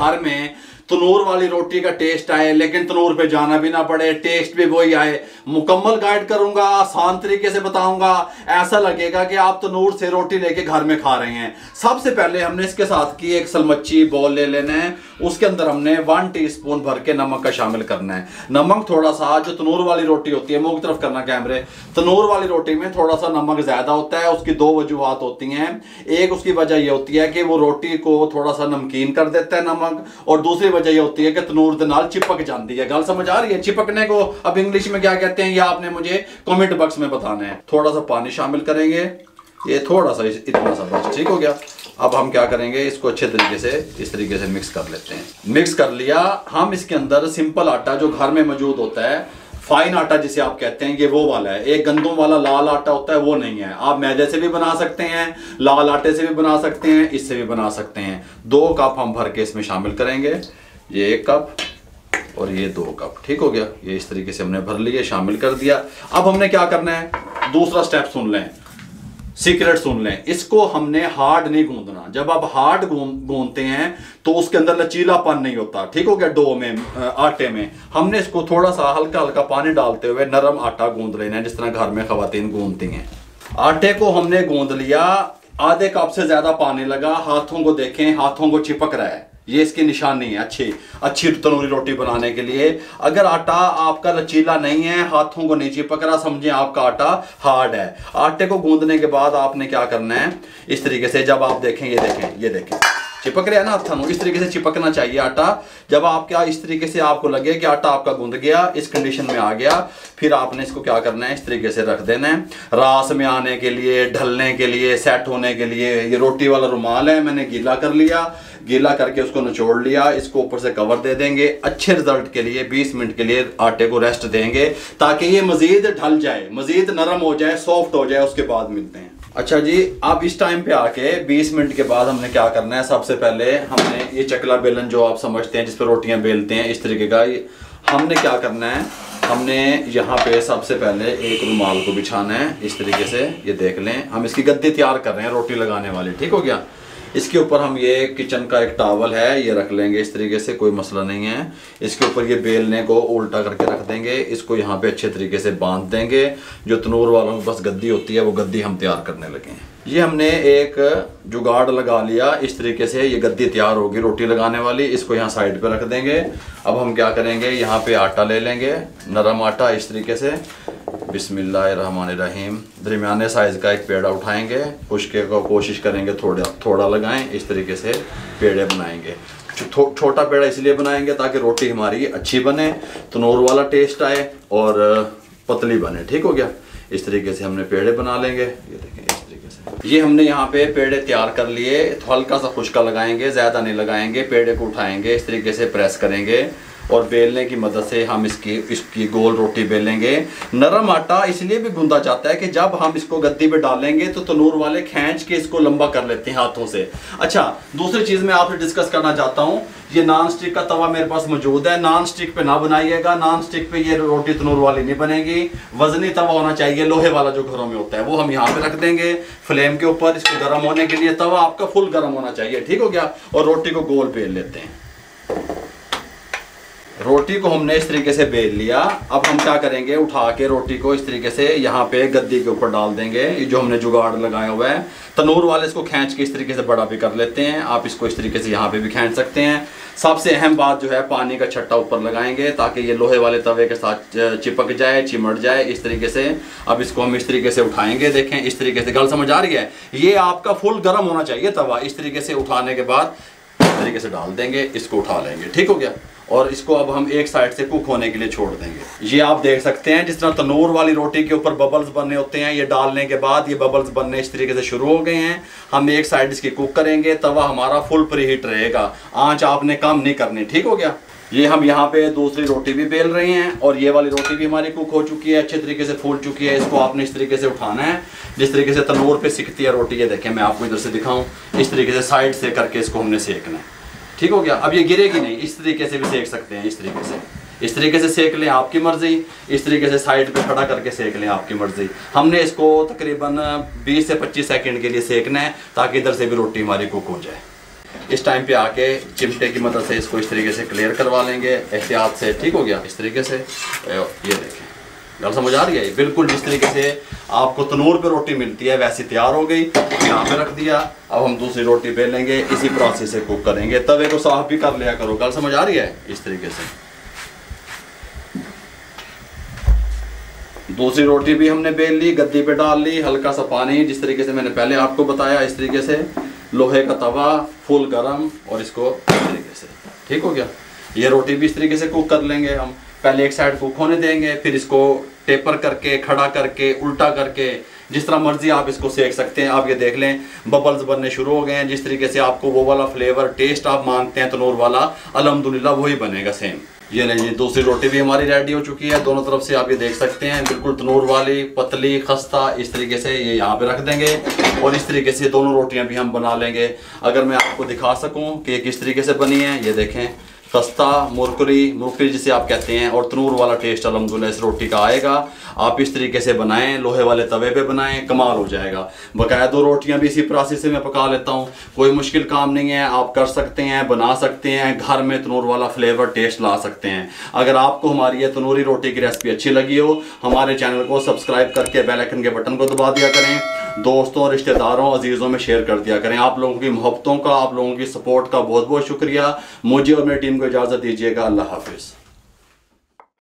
घर में तनूर वाली रोटी का टेस्ट आए, लेकिन तनूर पे जाना भी ना पड़े, टेस्ट भी वही आए। मुकम्मल गाइड करूंगा, आसान तरीके से बताऊंगा, ऐसा लगेगा कि आप तनूर से रोटी लेके घर में खा रहे हैं। सबसे पहले हमने इसके साथ की एक सलमच्ची बॉल ले लेना है, उसके अंदर हमने 1 टीस्पून भर के नमक का शामिल करना है। नमक थोड़ा सा, जो तनूर वाली रोटी होती है, मुंह की तरफ करना कैमरे, तनूर वाली रोटी में थोड़ा सा नमक ज्यादा होता है। उसकी 2 वजूहात होती हैं। एक उसकी वजह यह होती है कि वो रोटी को थोड़ा सा नमकीन कर देता है नमक, और दूसरी वजह यह होती है कि तनूर के नाल चिपक जाती है। गल समझ आ रही है? चिपकने को अब इंग्लिश में क्या कहते हैं, या आपने मुझे कमेंट बॉक्स में बताना है। थोड़ा सा पानी शामिल करेंगे, ये थोड़ा सा, इतना सा बस, ठीक हो गया। अब हम क्या करेंगे, इसको अच्छे तरीके से इस तरीके से मिक्स कर लेते हैं। मिक्स कर लिया। हम इसके अंदर सिंपल आटा जो घर में मौजूद होता है, फाइन आटा जिसे आप कहते हैं, ये वो वाला है। एक गंदम वाला लाल आटा होता है, वो नहीं है। आप मैदे से भी बना सकते हैं, लाल आटे से भी बना सकते हैं, इससे भी बना सकते हैं। 2 कप हम भर के इसमें शामिल करेंगे। ये 1 कप और ये 2 कप, ठीक हो गया। ये इस तरीके से हमने भर लिए, शामिल कर दिया। अब हमने क्या करना है, दूसरा स्टेप सुन लें, सीक्रेट सुन लें। इसको हमने हार्ड नहीं गूंदना। जब आप हार्ड गूंदते हैं तो उसके अंदर लचीलापन नहीं होता, ठीक हो गया। डो में, आटे में हमने इसको थोड़ा सा हल्का हल्का पानी डालते हुए नरम आटा गूंद लेना है, जिस तरह घर में खवातीन गूंदती हैं। आटे को हमने गूंद लिया, आधे कप से ज्यादा पानी लगा। हाथों को देखें, हाथों को चिपक रहा है, ये इसकी निशानी है अच्छी तंदूरी रोटी बनाने के लिए। अगर आटा आपका लचीला नहीं है, हाथों को नहीं चिपक रहा, समझे आपका आटा हार्ड है। आटे को गूंदने के बाद आपने क्या करना है, इस तरीके से, जब आप देखें, ये देखें चिपक रहा है ना हाथों, इस तरीके से चिपकना चाहिए आटा। जब आप क्या इस तरीके से आपको लगे कि आटा आपका गूंद गया, इस कंडीशन में आ गया, फिर आपने इसको क्या करना है, इस तरीके से रख देना है। रास में आने के लिए, ढलने के लिए, सेट होने के लिए, ये रोटी वाला रुमाल है, मैंने गीला कर लिया। गीला करके उसको निचोड़ लिया, इसको ऊपर से कवर दे देंगे। अच्छे रिजल्ट के लिए 20 मिनट के लिए आटे को रेस्ट देंगे, ताकि ये मजीद ढल जाए, मजीद नरम हो जाए, सॉफ्ट हो जाए। उसके बाद मिलते हैं। अच्छा जी, अब इस टाइम पे आके 20 मिनट के बाद हमने क्या करना है, सबसे पहले हमने ये चकला बेलन जो आप समझते हैं, जिस पर रोटियां बेलते हैं, इस तरीके का, हमने क्या करना है, हमने यहाँ पे सबसे पहले एक रुमाल को बिछाना है इस तरीके से। ये देख लें, हम इसकी गद्दी तैयार कर रहे हैं रोटी लगाने वाली, ठीक हो गया। इसके ऊपर हम ये किचन का एक टॉवल है, ये रख लेंगे इस तरीके से, कोई मसला नहीं है। इसके ऊपर ये बेलने को उल्टा करके रख देंगे, इसको यहाँ पे अच्छे तरीके से बांध देंगे। जो तनूर वालों के पास गद्दी होती है, वो गद्दी हम तैयार करने लगे हैं। ये हमने एक जुगाड़ लगा लिया इस तरीके से, ये गद्दी तैयार होगी रोटी लगाने वाली। इसको यहाँ साइड पे रख देंगे। अब हम क्या करेंगे, यहाँ पे आटा ले लेंगे, नरम आटा, इस तरीके से। बिस्मिल्लाहिर्रहमानिर्रहीम। दरमियाने साइज का एक पेड़ा उठाएंगे, पुष्के को कोशिश करेंगे थोड़ा लगाएं, इस तरीके से पेड़े बनाएंगे। छोटा पेड़ा इसलिए बनाएंगे ताकि रोटी हमारी अच्छी बने, तनूर वाला टेस्ट आए और पतली बने, ठीक हो गया। इस तरीके से हमने पेड़े बना लेंगे। ये देखें, इस तरीके से ये हमने यहाँ पे पेड़े तैयार कर लिए। तो हल्का सा खुश्का लगाएंगे, ज़्यादा नहीं लगाएंगे। पेड़े को उठाएंगे, इस तरीके से प्रेस करेंगे और बेलने की मदद से हम इसकी गोल रोटी बेलेंगे। नरम आटा इसलिए भी गूंदा जाता है कि जब हम इसको गद्दी पे डालेंगे तो तनूर वाले खींच के इसको लंबा कर लेते हैं हाथों से। अच्छा, दूसरी चीज़ मैं आपसे डिस्कस करना चाहता हूँ, ये नॉन स्टिक का तवा मेरे पास मौजूद है। नॉन स्टिक पे ना बनाइएगा, नॉन स्टिक पे ये रोटी तनूर वाली नहीं बनेगी। वजनी तवा होना चाहिए, लोहे वाला जो घरों में होता है, वो हम यहाँ पे रख देंगे फ्लेम के ऊपर। इसको गर्म होने के लिए तवा आपका फुल गर्म होना चाहिए, ठीक हो गया। और रोटी को गोल बेल लेते हैं। रोटी को हमने इस तरीके से बेल लिया। अब हम क्या करेंगे, उठा के रोटी को इस तरीके से यहाँ पे गद्दी के ऊपर डाल देंगे। ये जो हमने जुगाड़ लगाया हुआ है, तनूर वाले इसको खींच के इस तरीके से बड़ा भी कर लेते हैं। आप इसको इस तरीके से यहाँ पे भी खींच सकते हैं। सबसे अहम बात जो है, पानी का छट्टा ऊपर लगाएंगे ताकि ये लोहे वाले तवे के साथ चिपक जाए, चिमट जाए, इस तरीके से। अब इसको हम इस तरीके से उठाएंगे, देखें इस तरीके से। गल समझ आ रही है? ये आपका फुल गर्म होना चाहिए तवा। इस तरीके से उठाने के बाद इस तरीके से डाल देंगे, इसको उठा लेंगे, ठीक हो गया। और इसको अब हम एक साइड से कुक होने के लिए छोड़ देंगे। ये आप देख सकते हैं, जिस तरह तनूर वाली रोटी के ऊपर बबल्स बनने होते हैं, ये डालने के बाद ये बबल्स बनने इस तरीके से शुरू हो गए हैं। हम एक साइड इसकी कुक करेंगे, तवा हमारा फुल प्रीहीट रहेगा, आंच आपने कम नहीं करनी, ठीक हो गया। ये हम यहाँ पे दूसरी रोटी भी बेल रहे हैं और ये वाली रोटी भी हमारी कुक हो चुकी है, अच्छे तरीके से फूल चुकी है। इसको आपने इस तरीके से उठाना है, जिस तरीके से तनूर पे सिकती है रोटी। ये देखें, मैं आपको इधर से दिखाऊं, इस तरीके से साइड से करके इसको हमने सेकना है, ठीक हो गया। अब ये गिरेगी नहीं, इस तरीके से भी सेक सकते हैं, इस तरीके से सेक लें, आपकी मर्जी। इस तरीके से साइड पे खड़ा करके सेक लें, आपकी मर्जी। हमने इसको तकरीबन 20 से 25 सेकंड के लिए सेकना है ताकि इधर से भी रोटी हमारी कुक हो जाए। इस टाइम पे आके चिमटे की मदद से इसको इस तरीके से क्लियर करवा लेंगे एहतियात से। ठीक हो गया, इस तरीके से। ये देखें, गल समझ आ रही है? बिल्कुल जिस तरीके से आपको तनूर पे रोटी मिलती है वैसी तैयार हो गई। यहाँ पे रख दिया। अब हम दूसरी रोटी बेलेंगे, इसी प्रोसेस से कुक करेंगे। तवे को साफ भी कर लिया करो। गल समझ आ रही है? इस तरीके से दूसरी रोटी भी हमने बेल ली, गद्दी पे डाल ली, हल्का सा पानी, जिस तरीके से मैंने पहले आपको बताया, इस तरीके से लोहे का तवा फुल गरम, और इसको इस तरीके से। ठीक हो गया। ये रोटी भी इस तरीके से कुक कर लेंगे हम। पहले एक साइड कुक होने देंगे, फिर इसको टेपर करके, खड़ा करके, उल्टा करके, जिस तरह मर्जी आप इसको सेक सकते हैं। आप ये देख लें बबल्स बनने शुरू हो गए हैं। जिस तरीके से आपको वो वाला फ्लेवर टेस्ट आप मांगते हैं तनूर वाला, अल्हम्दुलिल्लाह वही बनेगा सेम। ये नहीं जी, दूसरी रोटी भी हमारी रेडी हो चुकी है। दोनों तरफ से आप ये देख सकते हैं, बिल्कुल तनूर वाली, पतली, खस्ता। इस तरीके से ये यहाँ पे रख देंगे, और इस तरीके से दोनों रोटियां भी हम बना लेंगे। अगर मैं आपको दिखा सकूं कि ये किस तरीके से बनी है, ये देखें, खस्ता, मुरकरी जिसे आप कहते हैं, और तनूर वाला टेस्ट अल्हम्दुलिल्लाह इस रोटी का आएगा। आप इस तरीके से बनाएं, लोहे वाले तवे पे बनाएं, कमाल हो जाएगा। बकाया 2 रोटियां भी इसी प्रोसेस से मैं पका लेता हूं। कोई मुश्किल काम नहीं है, आप कर सकते हैं, बना सकते हैं, घर में तनूर वाला फ्लेवर टेस्ट ला सकते हैं। अगर आपको हमारी ये तनूरी रोटी की रेसिपी अच्छी लगी हो, हमारे चैनल को सब्सक्राइब करके बेल आइकन के बटन को दबा दिया करें। दोस्तों, रिश्तेदारों, अजीज़ों में शेयर कर दिया करें। आप लोगों की मोहब्बतों का, आप लोगों की सपोर्ट का बहुत बहुत शुक्रिया। मुझे और मेरी टीम को इजाज़त दीजिएगा। अल्लाह हाफिज़।